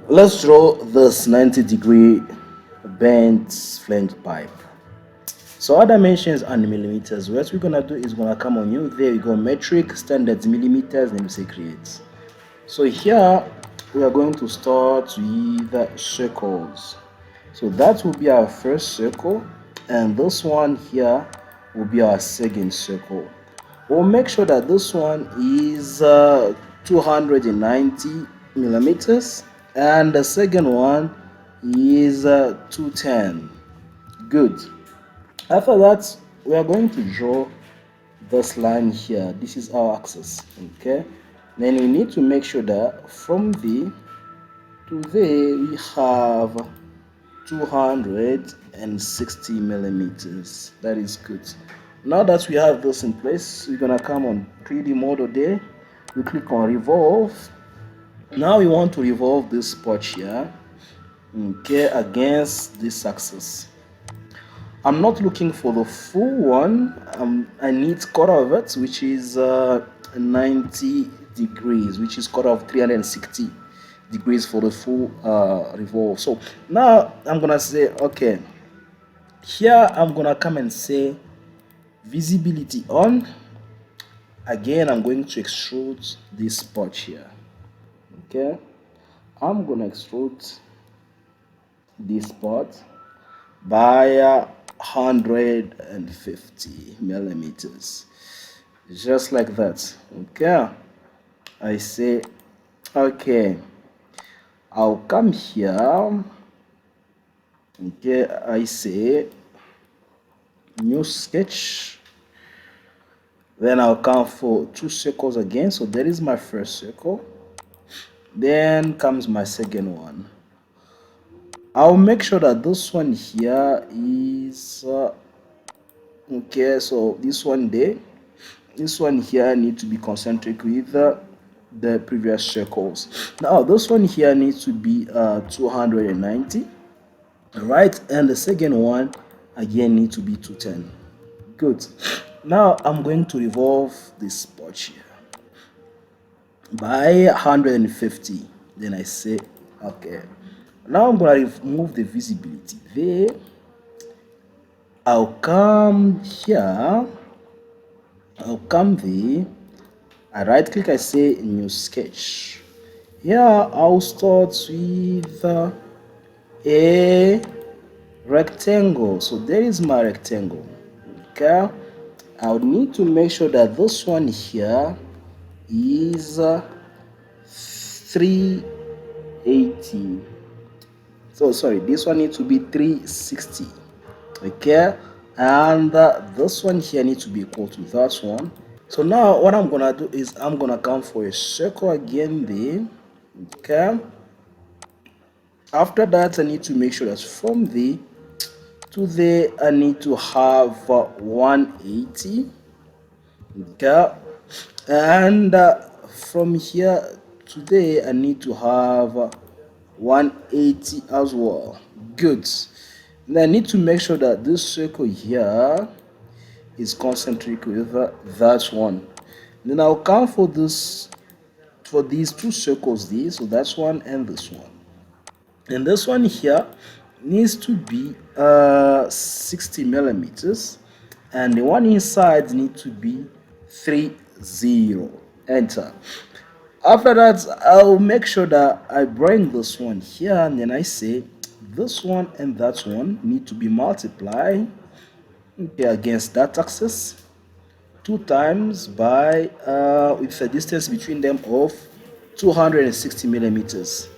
Let's draw this 90-degree bent flange pipe. So our dimensions are in millimeters. What we're gonna do is gonna come on you. There you go, metric, standards, millimeters, and we say create. So here we are going to start with circles. So that will be our first circle, and this one here will be our second circle. We'll make sure that this one is 290 millimeters, and the second one is 210. Good. After that, we are going to draw this line here. This is our axis. Okay. Then we need to make sure that from there to there we have 260 millimeters. That is good. Now that we have this in place, we're gonna come on 3D model there. We click on revolve. Now we want to revolve this spot here, okay, against this axis. I'm not looking for the full one. I need quarter of it, which is 90 degrees, which is quarter of 360 degrees for the full revolve. So now I'm gonna say, okay, here I'm gonna come and say visibility on. Again, I'm going to extrude this spot here. Okay, I'm gonna extrude this spot by 150 millimeters, just like that. Okay, I say, okay, I'll come here. Okay, I say new sketch. Then I'll come for 2 circles again. So that is my first circle. Then comes my second one. I'll make sure that this one here is okay. So this one there, this one here need to be concentric with the previous circles. Now this one here needs to be 290, right? And the second one again need to be 210. Good. Now I'm going to revolve this spot here by 150. Then I say, okay. Now I'm going to remove the visibility there. I'll come here. I'll come there. I right click, I say new sketch. Here I'll start with a rectangle. So there is my rectangle. Okay, I would need to make sure that this one here is 380. So sorry, this one needs to be 360. Okay, and this one here needs to be equal to that one. So now what I'm gonna do is I'm gonna come for a circle again there. Okay, after that I need to make sure that from there to there I need to have 180. Okay, and from here to there I need to have 180 as well. Good. Now I need to make sure that this circle here is concentric with that one. Then I'll count for this, for these 2 circles there. So that's one and this one. And this one here needs to be 60 millimeters, and the one inside needs to be 30. Enter. After that, I'll make sure that I bring this one here, and then I say this one and that one need to be multiplied, okay, against that axis 2 times by with a distance between them of 260 millimeters.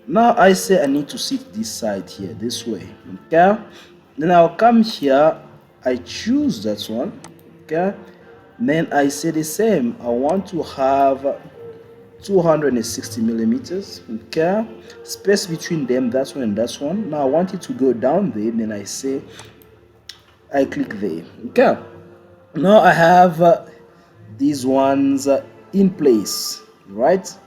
Now I say I need to sit this side here, this way. Okay, then I'll come here, I choose that one. Okay, then I say the same, I want to have 260 millimeters. Okay, space between them, that's one and that's one. Now I want it to go down there, then I say I click there. Okay, now I have these ones in place, right,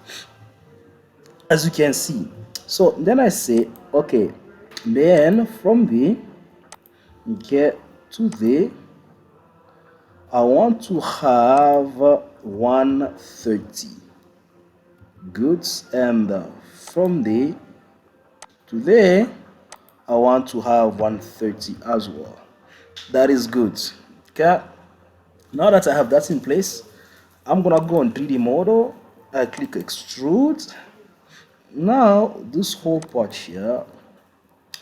as you can see. So then I say, okay, then from there, okay, to there, I want to have 130. Good. And from there to there, I want to have 130 as well. That is good. Okay, now that I have that in place, I'm gonna go on 3D model. I click extrude. Now this whole part here,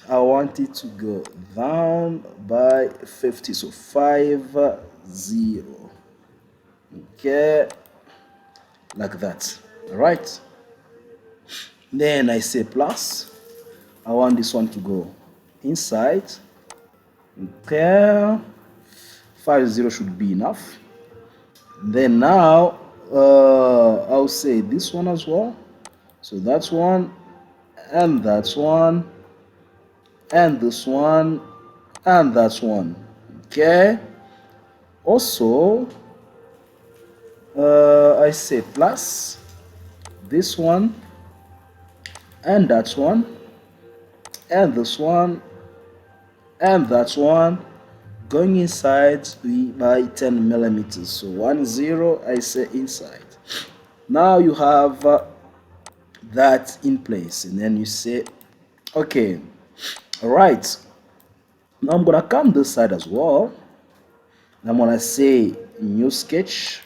I want it to go down by 50, so 50. Okay, like that. All right, then I say plus. I want this one to go inside. Okay, 50 should be enough. Then now I'll say this one as well. So that's one, and that's one, and this one, and that's one. Okay, also I say plus this one, and that's one, and this one, and that's one, going inside by 10 millimeters. So 10, I say inside. Now you have that in place, and then you say okay. All right, now I'm gonna come this side as well. I'm gonna say new sketch.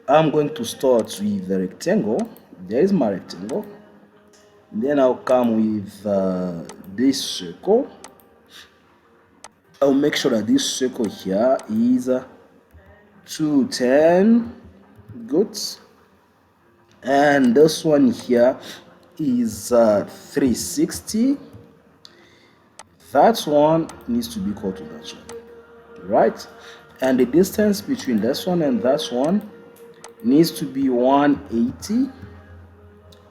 I'm going to start with the rectangle. There is my rectangle. Then I'll come with this circle. I'll make sure that this circle here is 210. Good. And this one here is 360. That one needs to be equal to that one, right? And the distance between this one and that one needs to be 180.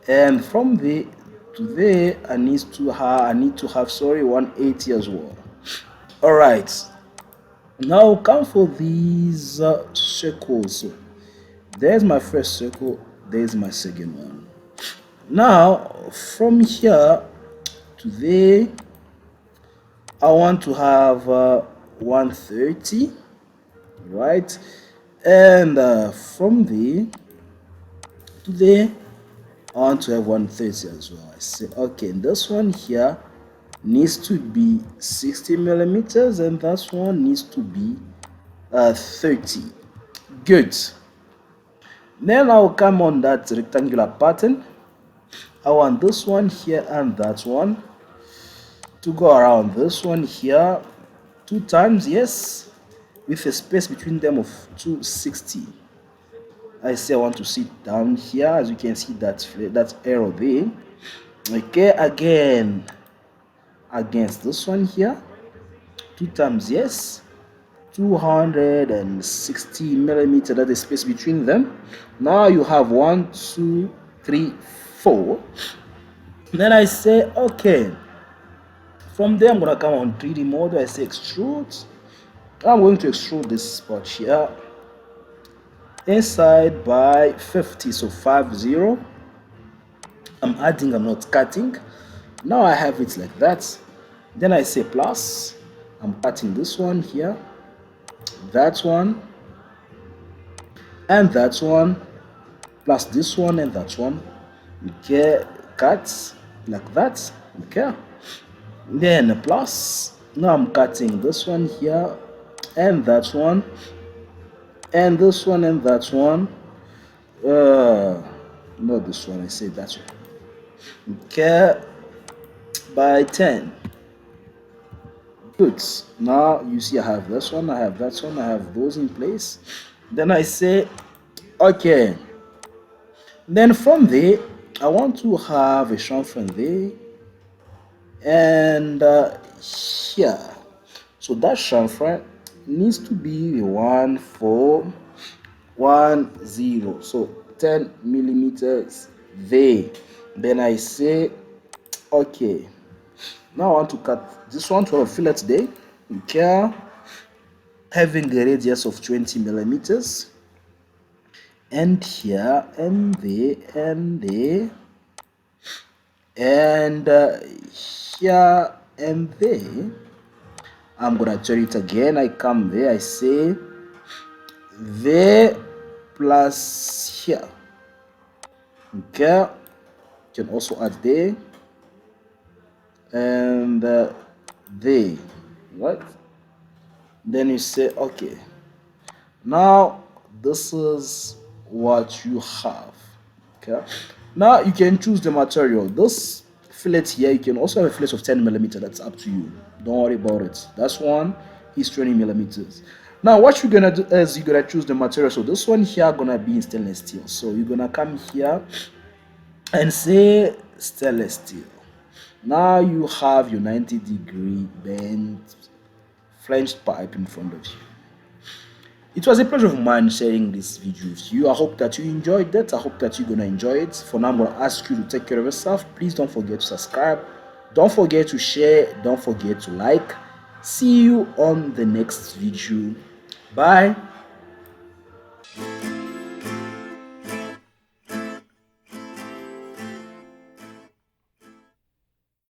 And from there to there, I need to have 180 as well. All right. Now come for these circles. So there's my first circle. There's my second one. Now from here to there, I want to have 130, right? And from there to there, I want to have 130 as well. I say okay, and this one here needs to be 60 millimeters, and that one needs to be 30. Good. Then I'll come on that rectangular pattern. I want this one here and that one to go around this one here 2 times, yes, with a space between them of 260. I say I want to sit down here, as you can see that arrow there. Okay, again against this one here 2 times, yes, 260 millimeter, that is space between them. Now you have 1, 2, 3, 4. Then I say okay. From there I'm gonna come on 3D mode. I say extrude. I'm going to extrude this spot here inside by 50, so 50. I'm adding, I'm not cutting. Now I have it like that. Then I say plus. I'm cutting this one here, that one, and that one, plus this one and that one. Okay, cut like that. Okay, then plus. Now I'm cutting this one here, and that one, and this one and that one. Not this one, I say that one. Okay, by 10. Good. Now you see I have this one, I have that one, I have those in place. Then I say okay. Then from there I want to have a chamfer there and here. So that chamfer needs to be 1410, so 10 millimeters there. Then I say okay. Now I want to cut this one to a fillet there. Okay, having a radius of 20 millimeters, and here and there and there, and here and there. I'm gonna turn it again. I come there, I say there plus here. Okay, can also add there and there, right? Then you say okay. Now this is what you have. Okay, now you can choose the material. This fillet here, you can also have a fillet of 10 millimeter. That's up to you, don't worry about it. That's one is 20 millimeters. Now what you're gonna do is you're gonna choose the material. So this one here gonna be in stainless steel. So you're gonna come here and say stainless steel. Now you have your 90-degree bent flanged pipe in front of you. It was a pleasure of mine sharing this video with you. I hope that you enjoyed it. I hope that you're gonna enjoy it. For now, I'm gonna ask you to take care of yourself. Please don't forget to subscribe. Don't forget to share. Don't forget to like. See you on the next video. Bye.